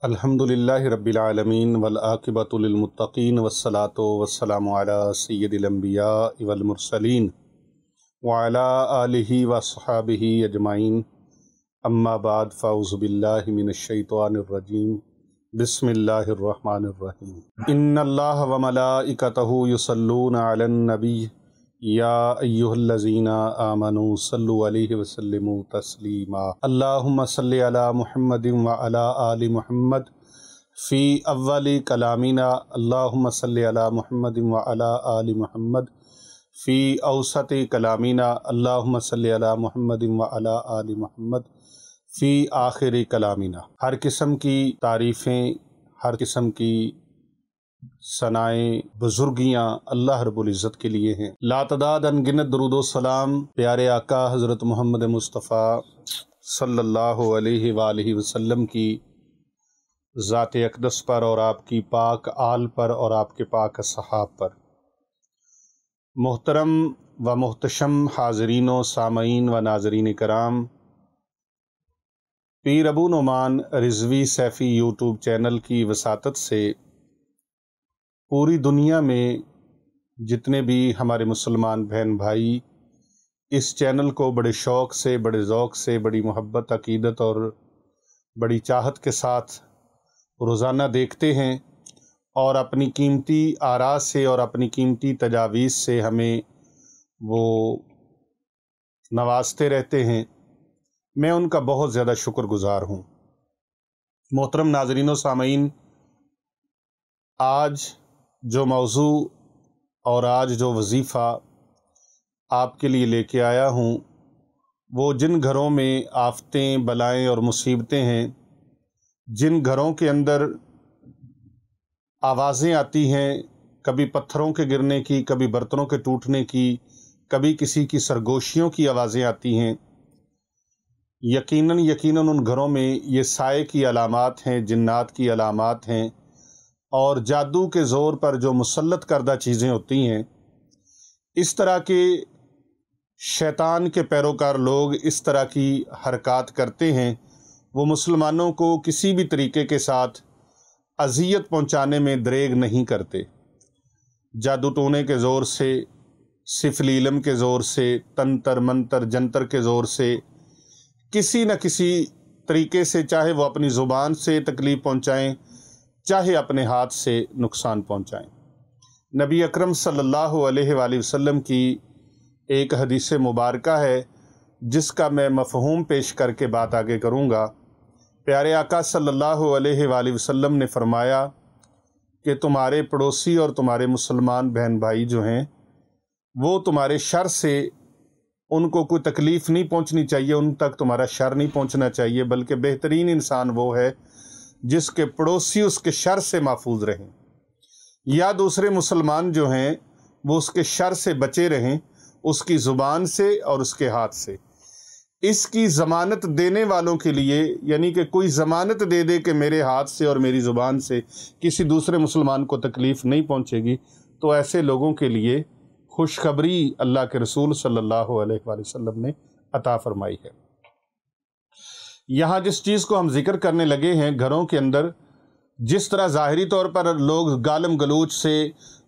الحمدللہ رب العالمین والعاقبۃ للمتقین والصلاۃ والسلام علی سید الانبیاء والمرسلین وعلی آلہ وصحابہ اجمعین اما بعد فاعوذ باللہ من الشیطان الرجیم بسم اللہ الرحمن الرحیم ان اللہ وملائکتہ یصلون علی النبی یا ایہا الذین آمنوا صلوا علیہ وسلموا تسلیما اللہم صلی علی محمد وعلی آل محمد فی اول کلامنا اللہم صلی علی محمد وعلی آل محمد فی اوسط کلامنا اللہم صلی علی محمد وعلی آل محمد فی آخر کلامنا۔ ہر قسم کی تعریفیں، ہر قسم کی ثنائیں، بزرگیاں اللہ رب العزت کے لیے ہیں۔ لاتعداد انگنت درود و سلام پیارے آقا حضرت محمد مصطفیٰ صلی اللہ علیہ وآلہ وسلم کی ذات اقدس پر اور آپ کی پاک آل پر اور آپ کے پاک اصحاب پر۔ محترم و محتشم حاضرین و سامعین و ناظرین کرام، پیر ابو نعمان رضوی سیفی یوٹیوب چینل کی وساطت سے پوری دنیا میں جتنے بھی ہمارے مسلمان بہن بھائی اس چینل کو بڑے شوق سے، بڑے ذوق سے، بڑی محبت، عقیدت اور بڑی چاہت کے ساتھ روزانہ دیکھتے ہیں اور اپنی قیمتی آراء سے اور اپنی قیمتی تجاویز سے ہمیں وہ نوازتے رہتے ہیں، میں ان کا بہت زیادہ شکر گزار ہوں۔ محترم ناظرین و سامعین، آج جو موضوع اور آج جو وظیفہ آپ کے لیے لے کے آیا ہوں، وہ جن گھروں میں آفتیں، بلائیں اور مصیبتیں ہیں، جن گھروں کے اندر آوازیں آتی ہیں، کبھی پتھروں کے گرنے کی، کبھی برتنوں کے ٹوٹنے کی، کبھی کسی کی سرگوشیوں کی آوازیں آتی ہیں، یقیناً ان گھروں میں یہ سائے کی علامات ہیں، جنات کی علامات ہیں، اور جادو کے زور پر جو مسلط کردہ چیزیں ہوتی ہیں۔ اس طرح کے شیطان کے پیروکار لوگ اس طرح کی حرکات کرتے ہیں، وہ مسلمانوں کو کسی بھی طریقے کے ساتھ اذیت پہنچانے میں دریغ نہیں کرتے۔ جادو ٹونے کے زور سے، سفلیلم کے زور سے، تنتر منتر جنتر کے زور سے، کسی نہ کسی طریقے سے، چاہے وہ اپنی زبان سے تکلیف پہنچائیں، چاہے اپنے ہاتھ سے نقصان پہنچائیں۔ نبی اکرم صلی اللہ علیہ وآلہ وسلم کی ایک حدیث مبارکہ ہے جس کا میں مفہوم پیش کر کے بات آگے کروں گا۔ پیارے آقا صلی اللہ علیہ وآلہ وسلم نے فرمایا کہ تمہارے پڑوسی اور تمہارے مسلمان بہن بھائی جو ہیں، وہ تمہارے شر سے، ان کو کوئی تکلیف نہیں پہنچنی چاہیے، ان تک تمہارا شر نہیں پہنچنا چاہیے، بلکہ بہترین انسان وہ ہے جس کے پڑوسی اس کے شر سے محفوظ رہیں، یا دوسرے مسلمان جو ہیں وہ اس کے شر سے بچے رہیں، اس کی زبان سے اور اس کے ہاتھ سے۔ اس کی ضمانت دینے والوں کے لیے، یعنی کہ کوئی ضمانت دے دے کہ میرے ہاتھ سے اور میری زبان سے کسی دوسرے مسلمان کو تکلیف نہیں پہنچے گی، تو ایسے لوگوں کے لیے خوشخبری اللہ کے رسول صلی اللہ علیہ وآلہ وسلم نے عطا فرمائی ہے۔ یہاں جس چیز کو ہم ذکر کرنے لگے ہیں، گھروں کے اندر جس طرح ظاہری طور پر لوگ گالم گلوچ سے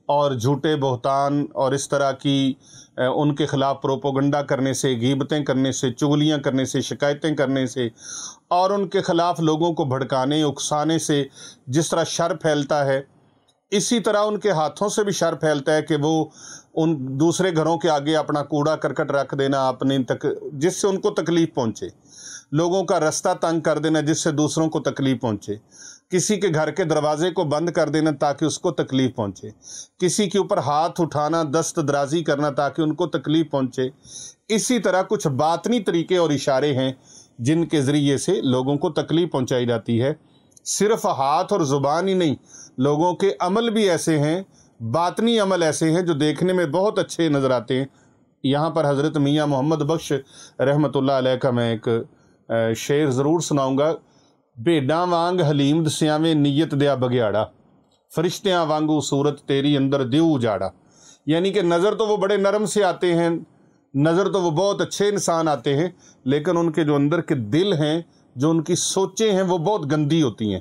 اور جھوٹے بہتان اور اس طرح کی ان کے خلاف پروپوگنڈا کرنے سے، غیبتیں کرنے سے، چغلیاں کرنے سے، شکایتیں کرنے سے اور ان کے خلاف لوگوں کو بھڑکانے، اکسانے سے جس طرح شر پھیلتا ہے، اسی طرح ان کے ہاتھوں سے بھی شر پھیلتا ہے کہ وہ ان دوسرے گھروں کے آگے اپنا کوڑا کرکٹ رکھ دینا، اپنے جس سے ان کو تکلیف پہنچے، لوگوں کا رستہ تنگ کر دینا جس سے دوسروں کو تکلیف پہنچے، کسی کے گھر کے دروازے کو بند کر دینا تاکہ اس کو تکلیف پہنچے، کسی کے اوپر ہاتھ اٹھانا، دست درازی کرنا تاکہ ان کو تکلیف پہنچے۔ اسی طرح کچھ باطنی طریقے اور اشارے ہیں جن کے ذریعے سے لوگوں کو تکلیف پہنچائی جاتی ہے۔ صرف ہاتھ اور زبان ہی نہیں، لوگوں کے عمل بھی ایسے ہیں، باطنی عمل ایسے ہیں جو دیکھنے میں بہت اچھے نظر آتے ہیں۔ یہاں پر حضرت میاں محمد بخش رحمۃ اللہ علیہ کا میں ایک شعر ضرور سناؤں گا۔ بھیڈاں وانگ حلیم دسیاویں نیت دیا بگیاڑا، فرشتیاں وانگو صورت تیری اندر دیو اجاڑا۔ یعنی کہ نظر تو وہ بڑے نرم سے آتے ہیں، نظر تو وہ بہت اچھے انسان آتے ہیں، لیکن ان کے جو اندر کے دل ہیں، جو ان کی سوچیں ہیں، وہ بہت گندی ہوتی ہیں،